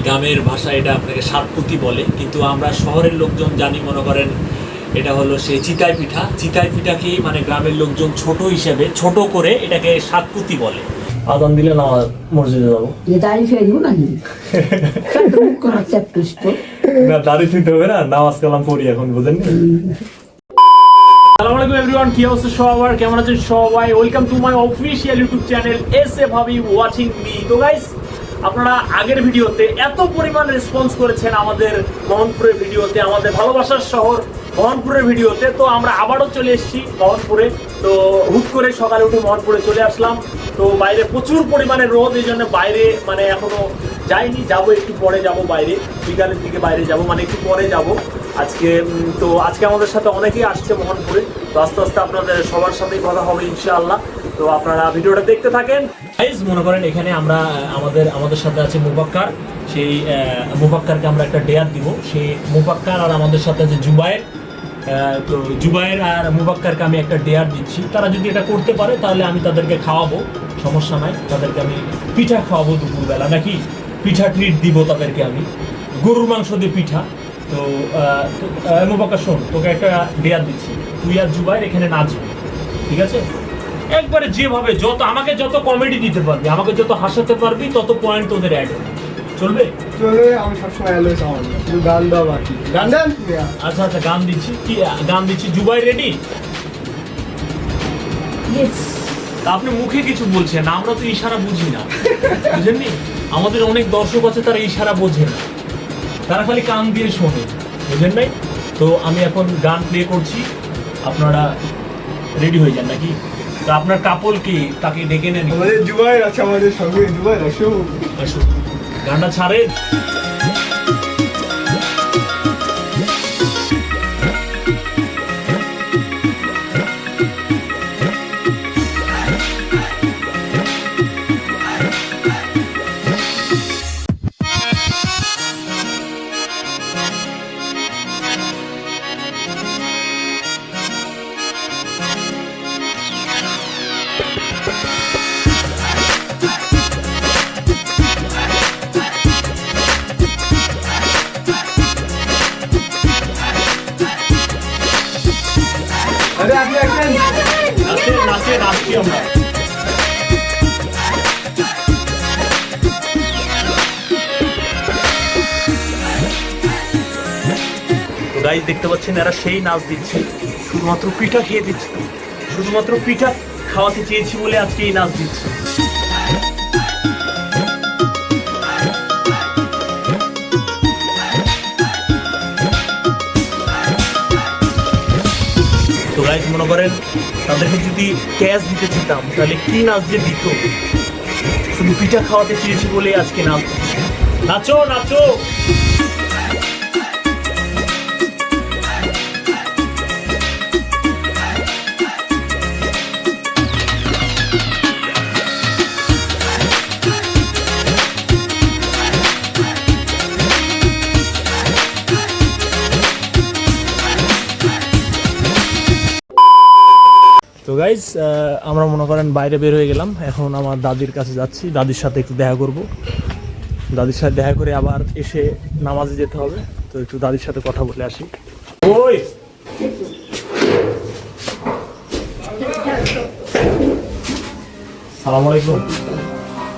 গ্রামের ভাষা এটা আপনাকে সাতপুতি বলে, কিন্তু আমরা শহরের লোকজন জানি মনে করেন এটা হলো সেই চিতাই পিঠা। চিতাই পিঠাকেই মানে গ্রামের লোকজন ছোট হিসেবে ছোট করে এটাকে সাতপুতি বলে। আদান দিলে না মসজিদে যাবো না, দাঁড়িয়ে ফিরতে হবে না, নামাজ কালাম পড়ি এখন, বুঝেন। আসসালামু আলাইকুম এভরিওয়ান, কি অবস্থা সবার, কেমন আছেন সবাই? Welcome to my official YouTube channel S A ভাবি ওয়াচিং মি। তো গাইস, আপনারা আগের ভিডিওতে এত পরিমাণ রেসপন্স করেছেন আমাদের মোহনপুরের ভিডিওতে, আমাদের ভালোবাসার শহর মোহনপুরের ভিডিওতে। তো আমরা আবারও চলে এসেছি মোহনপুরে। তো হুট করে সকালে উঠে মোহনপুরে চলে আসলাম। তো বাইরে প্রচুর পরিমাণে রোদ, এই জন্য বাইরে মানে এখনো যাইনি, যাবো একটু পরে যাব বাইরে, বিকালের দিকে বাইরে যাব, মানে একটু পরে যাব আজকে। তো আজকে আমাদের সাথে অনেকেই আসছে মোহনপুরে। তো আস্তে আস্তে আপনাদের সবার সাথেই কথা হবে ইনশাআল্লাহ। তো আপনারা ভিডিওটা দেখতে থাকেন। গাইস, মনে করেন এখানে আমরা আমাদের সাথে আছে মুবাক্কার। সেই মুবাক্কারকে আমরা একটা ডেয়ার দিব। সেই মুবাক্কার আর আমাদের সাথে আছে জুবায়ের। তো জুবায়ের আর মুবাক্কারকে আমি একটা ডেয়ার দিচ্ছি। তারা যদি এটা করতে পারে তাহলে আমি তাদেরকে খাওয়াবো, সমস্যা নাই। তাদেরকে আমি পিঠা খাওয়াবো দুপুরবেলা, নাকি পিঠা ট্রিট দিব তাদেরকে আমি, গরুর মাংস দিয়ে পিঠা। তো মুবাক্কার শোন, তোকে একটা ডেয়ার দিচ্ছি, তুই আর জুবায়ের এখানে নাচবি, ঠিক আছে? একবারে যেভাবে আমাকে যত কমেডি দিতে পারবি, আমাকে যত হাসাতে পারবি, তত পয়েন্ট তোদের অ্যাড হবে। চলবে? আমি সবসময় অ্যালোয় চাওয়াই, শুধু গান দাও বাকি। গান দেন? আচ্ছা আচ্ছা, গান দিচ্ছি। কি গান দিচ্ছি? জুবাই রেডি? আপনি মুখে কিছু বলছেন, আমরা তো ইশারা বুঝি না, বুঝেননি? আমাদের অনেক দর্শক আছে, তারা ইশারা বোঝে না, তারা খালি কান দিয়ে শোনে, বুঝেন নাই? তো আমি এখন গান প্লে করছি, আপনারা রেডি হয়ে যান নাকি? তো আপনার কাপল কি, তাকে ডেকে নেন। আমাদের জুবাইর আছে, আমাদের সঙ্গে জুবাইর আসো, আসো, গানটা ছাড়ে। আরে আপনি আসেন, নাচছি আমরা। তো গাইস, দেখতে পাচ্ছেন এরা সেই নাচ দিচ্ছে, শুধুমাত্র পিঠা খেয়ে দিচ্ছে, শুধুমাত্র পিঠা খাওয়াতে চেয়েছি বলে আজকে এই নাচ দিচ্ছে। তো গাইস, মনে করেন তাদেরকে যদি ক্যাশ দিতে চেতাম তাহলে কি নাচ যে দিত, শুধু পিঠা খাওয়াতে চেয়েছি বলে আজকে নাচ দিচ্ছে। নাচো নাচো। তো গাইজ, আমরা মনে করেন বাইরে বের হয়ে গেলাম, এখন আমার দাদির কাছে যাচ্ছি, দাদির সাথে একটু দেখা করব। দাদির সাথে দেখা করে আবার এসে নামাজে যেতে হবে। তো একটু দাদির সাথে কথা বলে আসি। ওই আসসালামু আলাইকুম।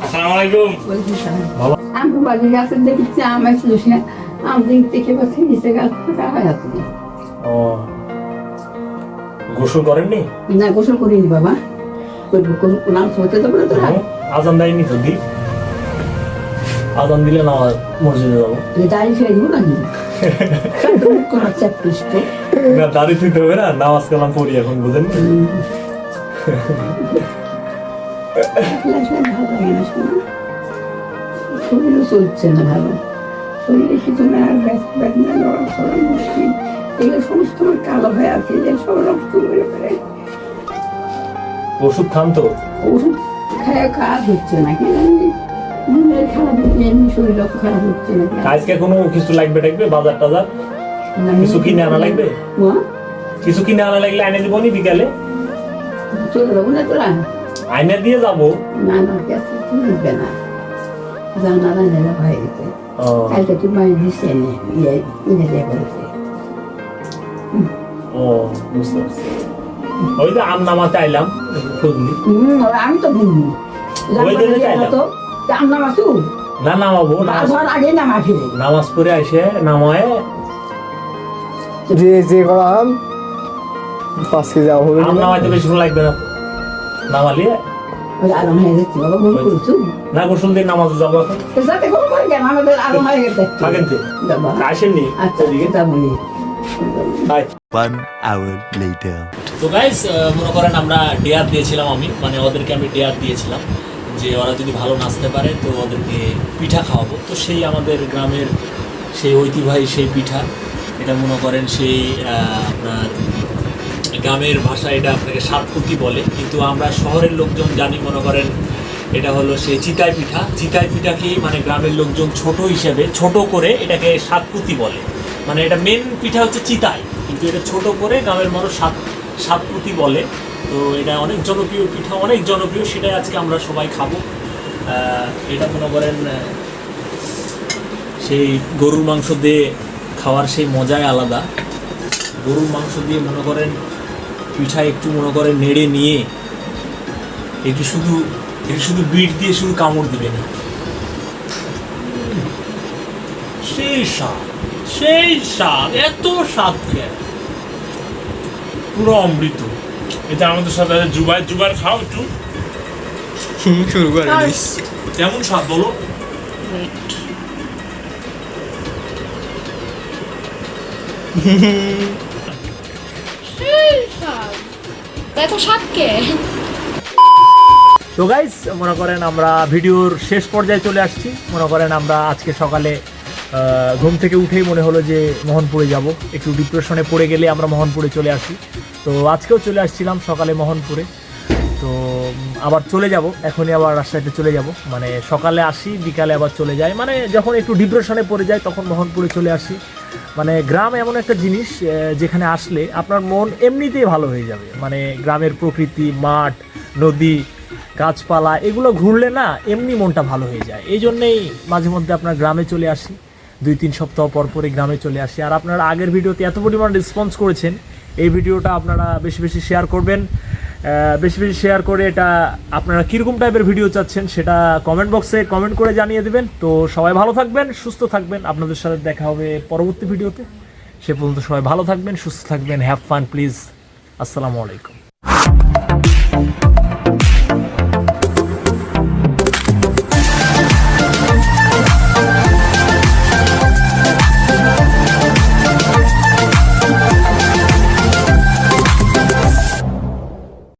আসসালামু আলাইকুম। বাবা, আমি বাড়ি গাছে দেখছি আমার শুনে আম দেখে পাচ্ছি নিচে গাছ থাকা হয় আছে। ও, গোসল করেননি? না, গোসল করিনি বাবা, নাম হতে দেবো না তোরা। আজান দেয়নি তো? দি আজান দিলে না মসজিদে যাবো। দাঁড়িয়ে ফেলে দিব নাকি? করাচ্ছে একটু না, দাঁড়িয়ে ফিরতে হবে না, নামাজ কালাম পড়ি এখন, বুঝেন? ভালো লাগে না, শোনা শরীরও চলছে না ভালো, শরীরে কিছু না, আর বেদনা লড়া চলা মুশকিল, এগুলো সমস্ত আমার কালো হয়ে আছে, যে সব রক্ত বেড়ে বেড়ে। ওষুধ খান তো? ওষুধ খায় কাজ হচ্ছে না, কি জানি মনের খারাপ হচ্ছে, এমনি শরীরও খারাপ হচ্ছে না। আজকে কোনো কিছু লাগবে টাকবে, বাজার টাজার কিছু কিনে আনা লাগবে? কিছু কিনে আনা লাগলে আইনে দিব নি বিকালে? চলে যাবো না তোরা? আইনে দিয়ে যাবো। না না, গ্যাস নিবে না, জানা জানা হয়ে গেছে। ও কালকে তুই বাড়ি দিচ্ছে নে ইয়ে করেছে ও বুঝতে পারছি। ওই যে আম নামাতে আইলাম খুঁজলি আমি তো বুঝলি ওই দিনে চাইলাম। তো আম নামাছু না নামাবো বাজার আগে নামা ফিরে নামাজ পড়ে আসে নামায় যে করা আম 5 কেজি আম হবে আম নামাইতে বেশি লাগবে না নামালি ওই আলম হয়ে যাচ্ছে বাবা ভুল করছু না গোসল দিয়ে নামাজ যাবো এখন তো যাতে কোনো করে কেন আমাদের আলম হয়ে গেছে থাকেন তো বাবা আসেননি আচ্ছা যাবো নি হাই 1 hour later. তো গাইস মনে করেন আমরা ডেয়ার দিয়েছিলাম মানে ওদেরকে আমি ডেয়ার দিয়েছিলাম যে ওরা যদি ভালো নাচতে পারে তো ওদেরকে পিঠা খাওয়াবো। তো সেই আমাদের গ্রামের সেই ঐতিহ্যবাহী সেই পিঠা, এটা মনে করেন সেই আপনার গ্রামের ভাষা এটা আপনাকে সাতপুতি বলে, কিন্তু আমরা শহরের লোকজন জানি মনে করেন এটা হলো সেই চিতাই পিঠা। চিতাই পিঠাকেই মানে গ্রামের লোকজন ছোট হিসেবে ছোট করে এটাকে সাতপুতি বলে, মানে এটা মেন পিঠা হচ্ছে চিতাই, কিন্তু এটা ছোট করে গ্রামের মানুষ সাতপুতি বলে। তো এটা অনেক জনপ্রিয় পিঠা, অনেক জনপ্রিয়, সেটাই আজকে আমরা সবাই খাবো। এটা মনে করেন সেই গরুর মাংস দিয়ে খাওয়ার সেই মজাই আলাদা। গরুর মাংস দিয়ে মনে করেন পিঠা একটু মনে করেন নেড়ে নিয়ে একটু শুধু বিট দিয়ে শুধু কামড় দিবেন, সেই স্বাদ এত স্বাদ খেয়ে পুরো অমৃত। এটা আমাদের সাথে জুবার খাও একটু শুরু করে দিস কেমন স্বাদ বলো? এত স্বাদকে তো গাইস মনে করেন আমরা ভিডিওর শেষ পর্যায়ে চলে আসছি। মনে করেন আমরা আজকে সকালে ঘুম থেকে উঠেই মনে হলো যে মোহনপুরে যাব, একটু ডিপ্রেশনে পড়ে গেলে আমরা মোহনপুরে চলে আসি। তো আজকেও চলে আসছিলাম সকালে মোহনপুরে, তো আবার চলে যাব, এখনই আবার রাজশাহীতে চলে যাব, মানে সকালে আসি বিকালে আবার চলে যাই, মানে যখন একটু ডিপ্রেশনে পড়ে যায় তখন মোহনপুরে চলে আসি। মানে গ্রাম এমন একটা জিনিস যেখানে আসলে আপনার মন এমনিতেই ভালো হয়ে যাবে, মানে গ্রামের প্রকৃতি, মাঠ, নদী, গাছপালা এগুলো ঘুরলে না এমনি মনটা ভালো হয়ে যায়। এই জন্যেই মাঝে মধ্যে আপনার গ্রামে চলে আসি, 2-3 সপ্তাহ পর পরই গ্রামে চলে আসি। আর আপনারা আগের ভিডিওতে এত পরিমাণ রেসপন্স করেছেন, এই ভিডিওটা আপনারা বেশি বেশি শেয়ার করবেন, বেশি বেশি শেয়ার করে এটা আপনারা কীরকম টাইপের ভিডিও চাচ্ছেন সেটা কমেন্ট বক্সে কমেন্ট করে জানিয়ে দেবেন। তো সবাই ভালো থাকবেন, সুস্থ থাকবেন, আপনাদের সাথে দেখা হবে পরবর্তী ভিডিওতে। সে পর্যন্ত সবাই ভালো থাকবেন, সুস্থ থাকবেন, হ্যাভ ফান প্লিজ। আসসালামু আলাইকুম।